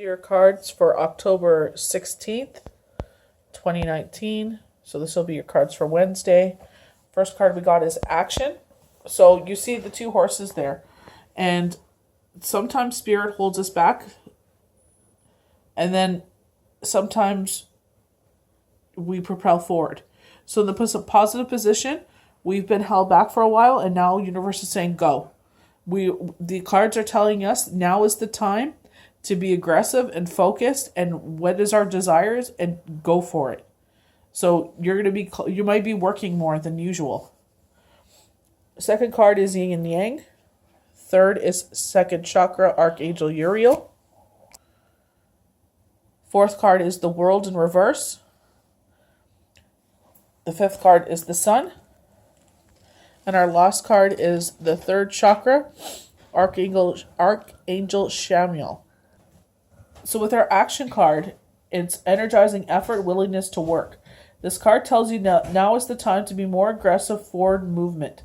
your cards for October 16th, 2019. So this will be your cards for Wednesday. First card we got is action. So you see the two horses there. And sometimes spirit holds us back. And then sometimes we propel forward. So in the positive position, we've been held back for a while, and now universe is saying go. The cards are telling us now is the time to be aggressive and focused, and what is our desires, and go for it. So you might be working more than usual. Second card is yin and yang. Third is second chakra, Archangel Uriel. Fourth card is the world in reverse. The fifth card is the sun. And our last card is the third chakra, Archangel Shamuel. So with our action card, it's energizing effort, willingness to work. This card tells you now is the time to be more aggressive forward movement.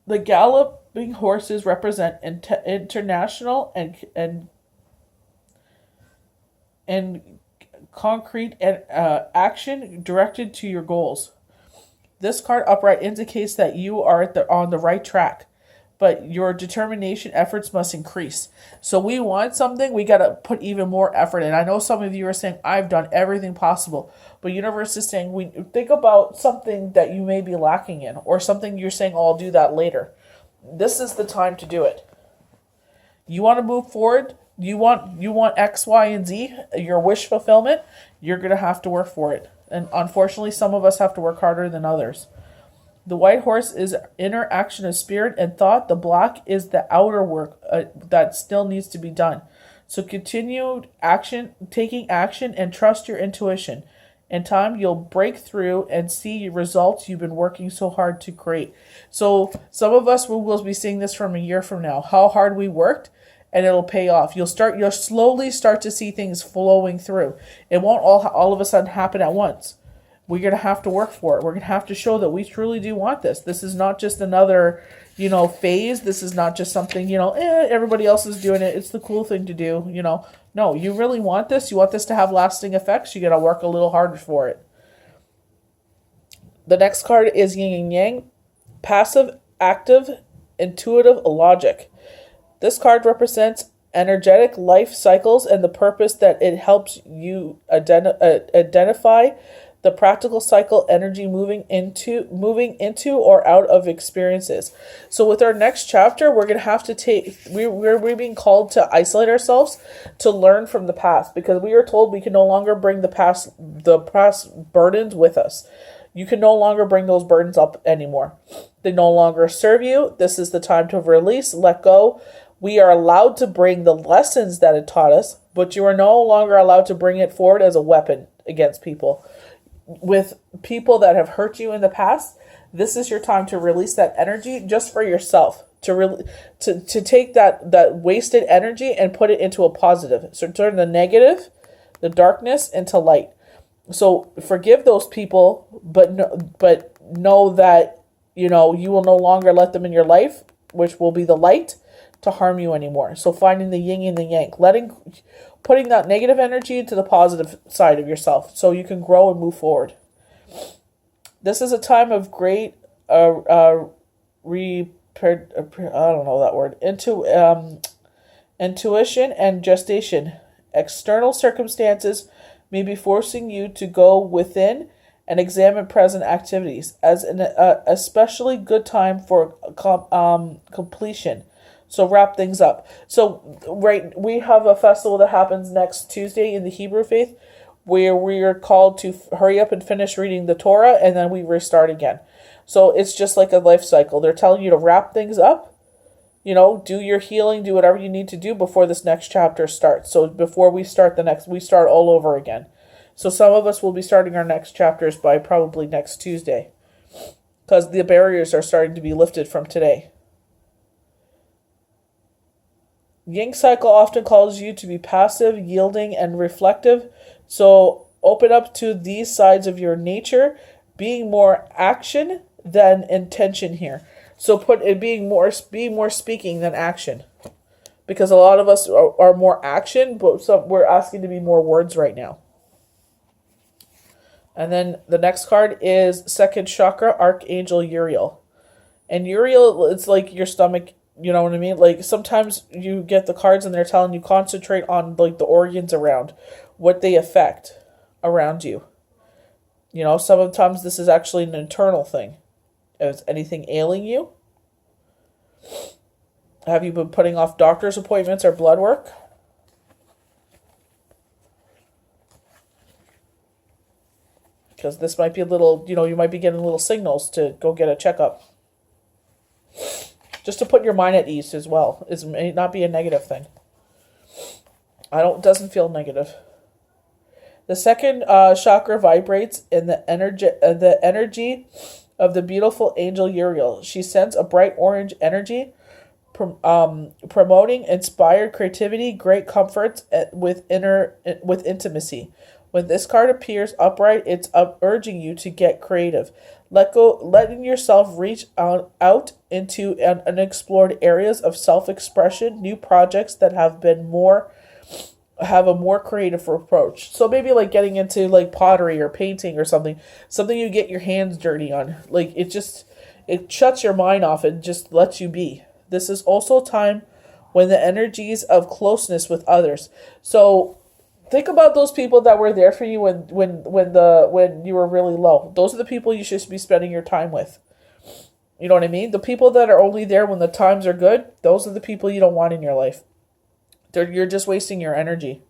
The galloping horses represent international and concrete and action directed to your goals. This card upright indicates that you are on the right track, but your determination efforts must increase. So we want something, we got to put even more effort in. I know some of you are saying, I've done everything possible, but universe is saying, we think about something that you may be lacking in, or something you're saying, oh, I'll do that later. This is the time to do it. You want to move forward, you want X, Y, and Z, your wish fulfillment, you're going to have to work for it. And unfortunately, some of us have to work harder than others. The white horse is inner action of spirit and thought. The black is the outer work that still needs to be done. So continued action, taking action, and trust your intuition. In time, you'll break through and see results you've been working so hard to create. So some of us will be seeing this from a year from now, how hard we worked, and it'll pay off. You'll slowly start to see things flowing through. It won't all of a sudden happen at once. We're going to have to work for it. We're going to have to show that we truly do want this. This is not just another, phase. This is not just something, everybody else is doing it. It's the cool thing to do, No, you really want this. You want this to have lasting effects. You got to work a little harder for it. The next card is yin and yang. Passive, active, intuitive logic. This card represents energetic life cycles and the purpose that it helps you identify the practical cycle energy moving into or out of experiences. So with our next chapter, we're going to have to we're being called to isolate ourselves to learn from the past, because we are told we can no longer bring the past burdens with us. You can no longer bring those burdens up anymore. They no longer serve you. This is the time to release, let go. We are allowed to bring the lessons that it taught us, but you are no longer allowed to bring it forward as a weapon against people. With people that have hurt you in the past, this is your time to release that energy just for yourself, to take that wasted energy and put it into a positive. So turn the negative, the darkness, into light. So forgive those people, but know that you will no longer let them in your life, which will be the light, to harm you anymore. So finding the yin and the yang, putting that negative energy into the positive side of yourself so you can grow and move forward. This is a time of great intuition and gestation. External circumstances may be forcing you to go within and examine present activities as an especially good time for completion. So wrap things up. So we have a festival that happens next Tuesday in the Hebrew faith, where we are called to hurry up and finish reading the Torah, and then we restart again. So it's just like a life cycle. They're telling you to wrap things up, do your healing, do whatever you need to do before this next chapter starts. So before we start we start all over again. So some of us will be starting our next chapters by probably next Tuesday, because the barriers are starting to be lifted from today. Yin cycle often calls you to be passive, yielding, and reflective. So open up to these sides of your nature, being more action than intention here. So being more speaking than action. because a lot of us are more action, but we're asking to be more words right now. And then the next card is second chakra, Archangel Uriel. And Uriel, it's like your stomach, you know what I mean? Like sometimes you get the cards and they're telling you concentrate on like the organs around, what they affect around you. You know, sometimes this is actually an internal thing. Is anything ailing you? Have you been putting off doctor's appointments or blood work? Because this might be a little, you might be getting little signals to go get a checkup. Just to put your mind at ease as well. It may not be a negative thing. Doesn't feel negative. The second chakra vibrates in the energy of the beautiful angel Uriel. She sends a bright orange energy, promoting inspired creativity, great comfort with intimacy. When this card appears upright, it's urging you to get creative. Letting yourself reach out into unexplored areas of self-expression, new projects that have a more creative approach. So maybe like getting into like pottery or painting or something you get your hands dirty on. Like it shuts your mind off and just lets you be. This is also time when the energies of closeness with others. So think about those people that were there for you when you were really low. Those are the people you should be spending your time with. You know what I mean? The people that are only there when the times are good, those are the people you don't want in your life. You're just wasting your energy.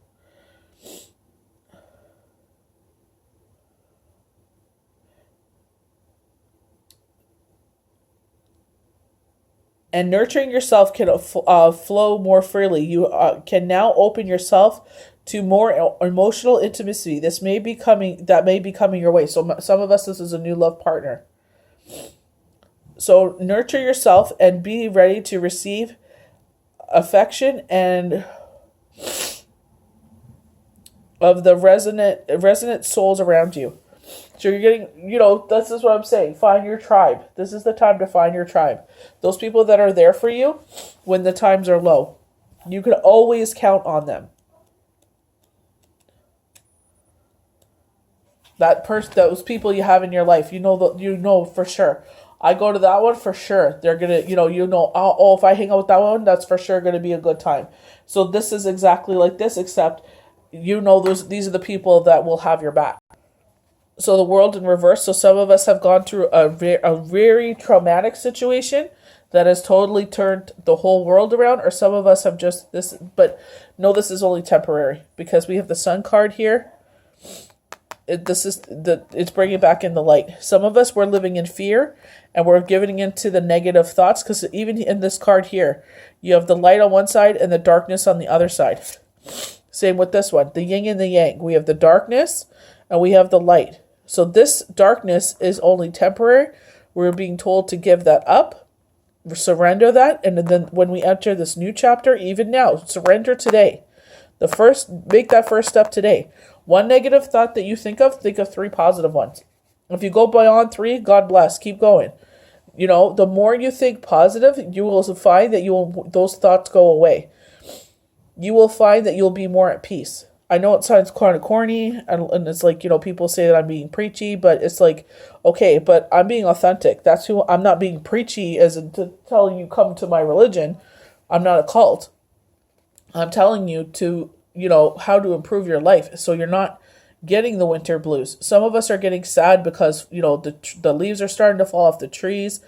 And nurturing yourself can flow more freely. You can now open yourself to more emotional intimacy. That may be coming your way. So some of us, this is a new love partner. So nurture yourself and be ready to receive affection and of the resonant souls around you. So you're getting, this is what I'm saying. Find your tribe. This is the time to find your tribe. Those people that are there for you when the times are low. You can always count on them. Those people you have in your life, you know for sure. I go to that one for sure. They're gonna, if I hang out with that one, that's for sure gonna be a good time. So this is exactly like this, except these are the people that will have your back. So the world in reverse. So some of us have gone through a very traumatic situation that has totally turned the whole world around, or some of us have just this. But no, this is only temporary because we have the Sun card here. It's bringing back in the light. Some of us were living in fear and we're giving into the negative thoughts, because even in this card here, you have the light on one side and the darkness on the other side. Same with this one, the yin and the yang. We have the darkness and we have the light. So this darkness is only temporary. We're being told to give that up, surrender that, and then when we enter this new chapter, even now, surrender today. Make that first step today. One negative thought that you think of 3 positive ones. If you go beyond 3, God bless, keep going. The more you think positive, you will find that those thoughts go away. You will find that you'll be more at peace. I know it sounds kind of corny, and it's like, people say that I'm being preachy, but it's like, okay, but I'm being authentic. That's who I'm not being preachy as in to telling you come to my religion. I'm not a cult. I'm telling you to, how to improve your life so you're not getting the winter blues. Some of us are getting sad because, the leaves are starting to fall off the trees,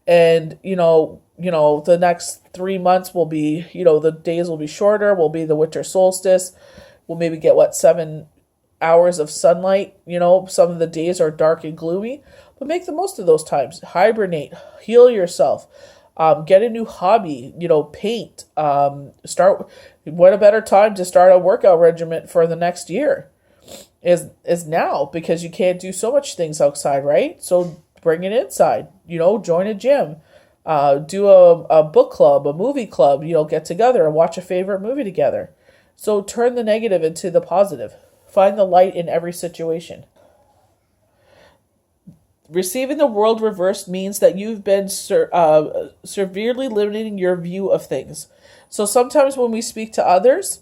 and, the next 3 months will be, the days will be shorter, will be the winter solstice. We'll maybe get 7 hours of sunlight. Some of the days are dark and gloomy, but make the most of those times. Hibernate, heal yourself, get a new hobby, paint, what a better time to start a workout regimen for the next year is now, because you can't do so much things outside, right? So bring it inside, join a gym, do a book club, a movie club, get together and watch a favorite movie together. So turn the negative into the positive. Find the light in every situation. Receiving the world reversed means that you've been severely limiting your view of things. So sometimes when we speak to others,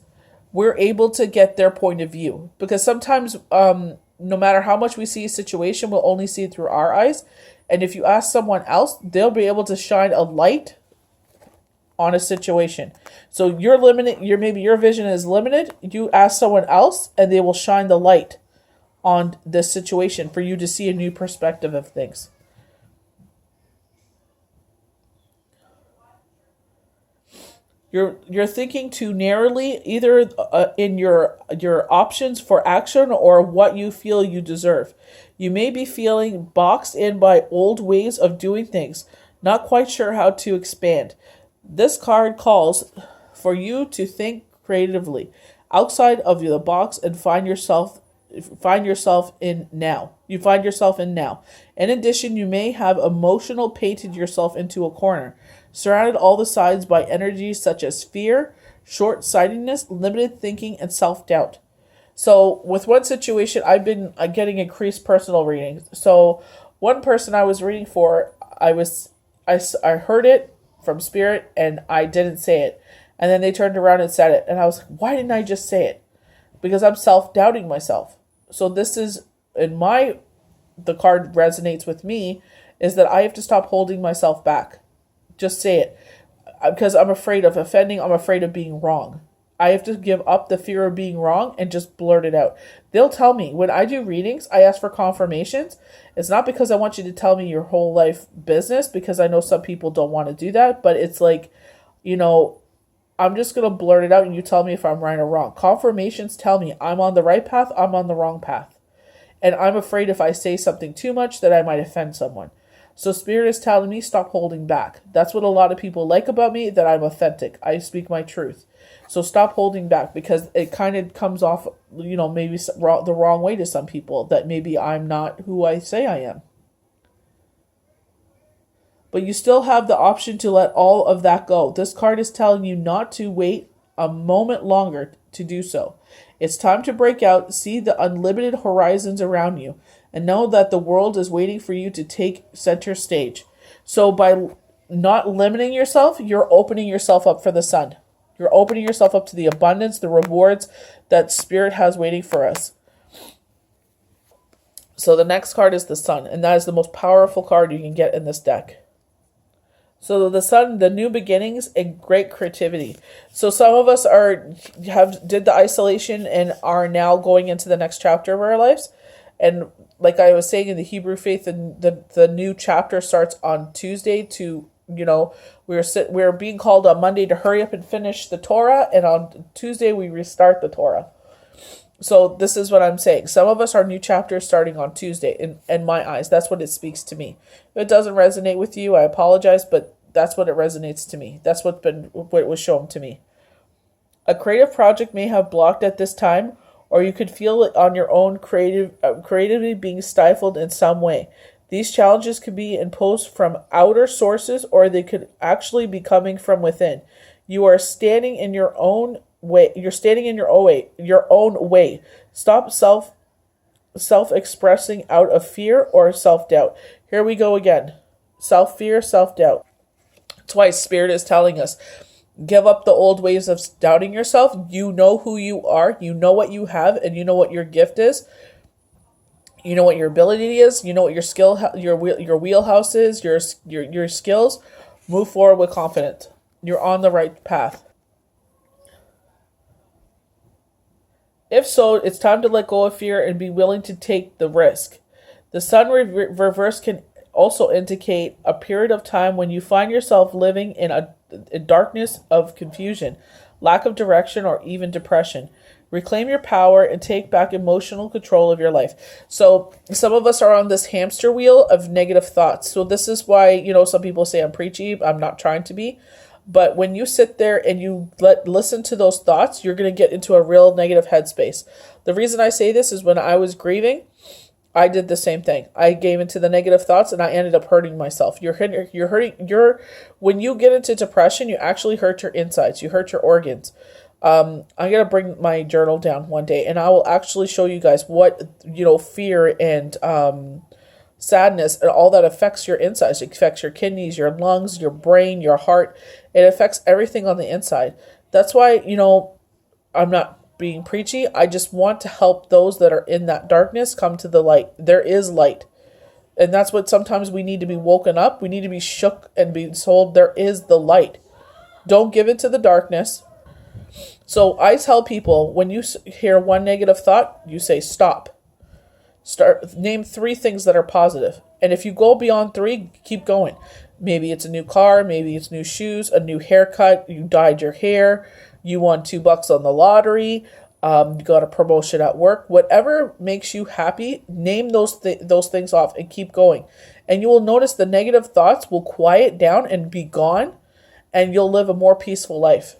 we're able to get their point of view, because sometimes no matter how much we see a situation, we'll only see it through our eyes. And if you ask someone else, they'll be able to shine a light on a situation. So you're limited, maybe your vision is limited. You ask someone else and they will shine the light on this situation for you to see a new perspective of things. You're thinking too narrowly, either in your options for action or what you feel you deserve. You may be feeling boxed in by old ways of doing things, not quite sure how to expand. This card calls for you to think creatively, outside of the box, and find yourself in now. You find yourself in now. In addition, you may have emotional painted yourself into a corner, surrounded all the sides by energies such as fear, short-sightedness, limited thinking, and self-doubt. So with one situation, I've been getting increased personal readings. So one person I was reading for, I heard it from spirit and I didn't say it. And then they turned around and said it. And I was like, why didn't I just say it? Because I'm self-doubting myself. So this is, the card resonates with me, is that I have to stop holding myself back. Just say it. Because I'm afraid of offending. I'm afraid of being wrong. I have to give up the fear of being wrong and just blurt it out. They'll tell me, when I do readings, I ask for confirmations. It's not because I want you to tell me your whole life business, because I know some people don't want to do that. But it's like, I'm just going to blurt it out and you tell me if I'm right or wrong. Confirmations tell me I'm on the right path, I'm on the wrong path. And I'm afraid if I say something too much that I might offend someone. So Spirit is telling me stop holding back. That's what a lot of people like about me, that I'm authentic. I speak my truth. So stop holding back, because it kind of comes off, maybe the wrong way to some people, that maybe I'm not who I say I am. But you still have the option to let all of that go. This card is telling you not to wait a moment longer to do so. It's time to break out, see the unlimited horizons around you, and know that the world is waiting for you to take center stage. So by not limiting yourself, you're opening yourself up for the sun. You're opening yourself up to the abundance, the rewards that Spirit has waiting for us. So the next card is the Sun, and that is the most powerful card you can get in this deck. So the Sun, the new beginnings and great creativity. So some of us did the isolation and are now going into the next chapter of our lives. And like I was saying, in the Hebrew faith, the new chapter starts on Tuesday to, we're being called on Monday to hurry up and finish the Torah. And on Tuesday, we restart the Torah. So this is what I'm saying. Some of us are new chapters starting on Tuesday. In my eyes, that's what it speaks to me. If it doesn't resonate with you, I apologize, but that's what it resonates to me. That's what was shown to me. A creative project may have blocked at this time, or you could feel it on your own creatively being stifled in some way. These challenges could be imposed from outer sources, or they could actually be coming from within. You are standing in your own way. You're standing in your own way. Stop self-expressing out of fear or self-doubt. Here we go again. Self-fear, self-doubt. That's why Spirit is telling us, give up the old ways of doubting yourself. You know who you are. You know what you have, and you know what your gift is. You know what your ability is. You know what your skill, your wheelhouse is. Your skills. Move forward with confidence. You're on the right path. If so, it's time to let go of fear and be willing to take the risk. The Sun reverse can also indicate a period of time when you find yourself living in a darkness of confusion, lack of direction, or even depression. Reclaim your power and take back emotional control of your life. So some of us are on this hamster wheel of negative thoughts. So this is why, some people say I'm preachy. I'm not trying to be. But when you sit there and you listen to those thoughts, you're going to get into a real negative headspace. The reason I say this is when I was grieving, I did the same thing. I gave into the negative thoughts and I ended up hurting myself. When you get into depression, you actually hurt your insides. You hurt your organs. I'm going to bring my journal down one day and I will actually show you guys what, fear and sadness, and all that affects your insides. It affects your kidneys, your lungs, your brain, your heart. It affects everything on the inside. That's why, I'm not being preachy. I just want to help those that are in that darkness come to the light. There is light. And that's what sometimes we need to be woken up. We need to be shook and be told there is the light. Don't give it to the darkness. So I tell people, when you hear one negative thought, you say stop. Name 3 things that are positive. And if you go beyond 3, keep going. Maybe it's a new car, maybe it's new shoes, a new haircut, you dyed your hair, you won $2 on the lottery, you got a promotion at work. Whatever makes you happy, name those things off and keep going. And you will notice the negative thoughts will quiet down and be gone, and you'll live a more peaceful life.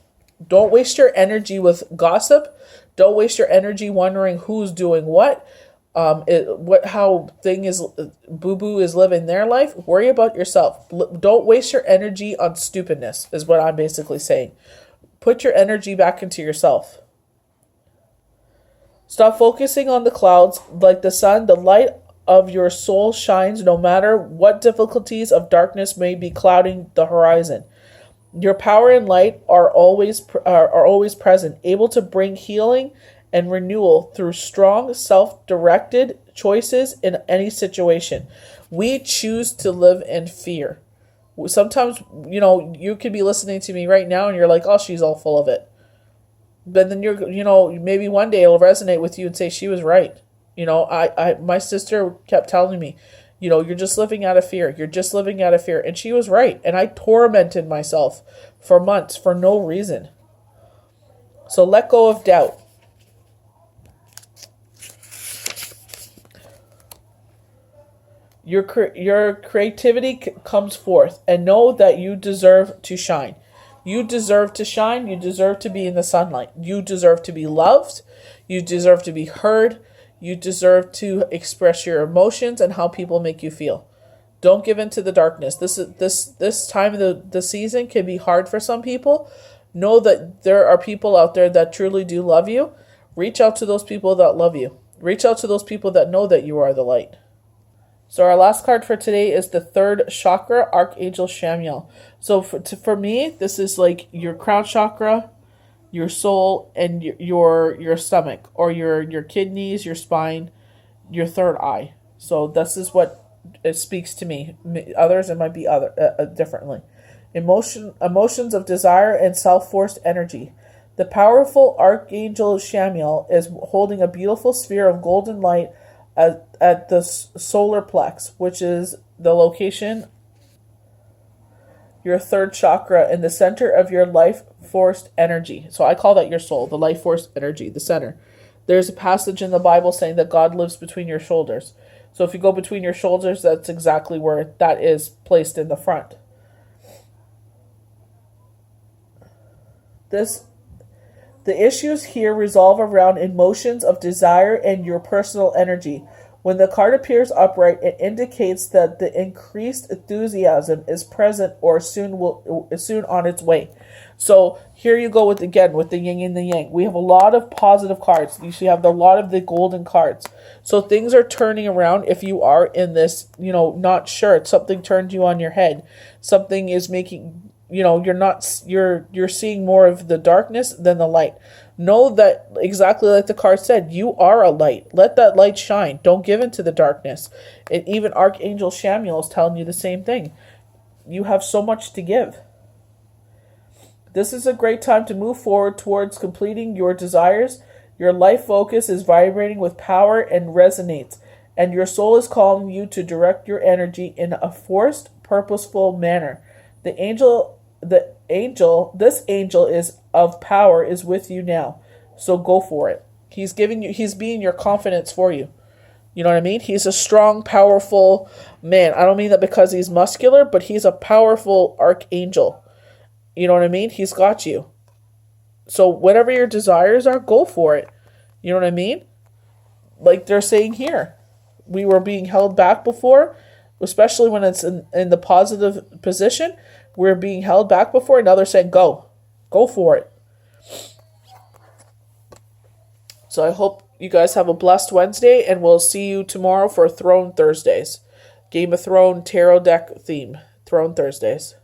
Don't waste your energy with gossip. Don't waste your energy wondering who's doing what. How boo-boo is living their life. Worry about yourself. Don't waste your energy on stupidness, is what I'm basically saying. Put your energy back into yourself. Stop focusing on the clouds. Like the sun, the light of your soul shines no matter what difficulties of darkness may be clouding the horizon. Your power and light are always present, able to bring healing and renewal through strong, self-directed choices in any situation. We choose to live in fear. Sometimes, you could be listening to me right now and you're like, oh, she's all full of it. But then maybe one day it'll resonate with you and say she was right. My sister kept telling me, you're just living out of fear. You're just living out of fear. And she was right. And I tormented myself for months for no reason. So let go of doubt. Your creativity comes forth, and know that you deserve to shine. You deserve to shine. You deserve to be in the sunlight. You deserve to be loved. You deserve to be heard. You deserve to express your emotions and how people make you feel. Don't give in to the darkness. This time of the season can be hard for some people. Know that there are people out there that truly do love you. Reach out to those people that love you. Reach out to those people that know that you are the light. So our last card for today is the 3rd chakra, Archangel Chamuel. So for me, this is like your crown chakra, your soul, and your stomach, or your kidneys, your spine, your third eye. So this is what it speaks to me. Others, it might be differently. Emotions of desire and self-forced energy. The powerful Archangel Chamuel is holding a beautiful sphere of golden light at the solar plex, which is the location, your 3rd chakra, in the center of your life force energy. So I call that your soul, the life force energy, the center. There's a passage in the Bible saying that God lives between your shoulders. So if you go between your shoulders, that's exactly where that is placed in the front. The issues here revolve around emotions of desire and your personal energy. When the card appears upright, it indicates that the increased enthusiasm is present or soon on its way. So here you go with the yin and the yang. We have a lot of positive cards. You see, have a lot of the golden cards. So things are turning around if you are in this, not sure. Something turned you on your head. Something is making, you're seeing more of the darkness than the light. Know that, exactly like the card said, you are a light. Let that light shine. Don't give in to the darkness. And even Archangel Chamuel is telling you the same thing. You have so much to give. This is a great time to move forward towards completing your desires. Your life focus is vibrating with power and resonates, and your soul is calling you to direct your energy in a forced, purposeful manner. This angel is of power is with you now. So go for it. He's being your confidence for you. You know what I mean? He's a strong, powerful man. I don't mean that because he's muscular, but he's a powerful archangel. You know what I mean? He's got you. So whatever your desires are, go for it. You know what I mean? Like they're saying here, we were being held back before, especially when it's in the positive position. We're being held back before. Now they're saying, go for it. So I hope you guys have a blessed Wednesday, and we'll see you tomorrow for Throne Thursdays. Game of Thrones tarot deck theme. Throne Thursdays.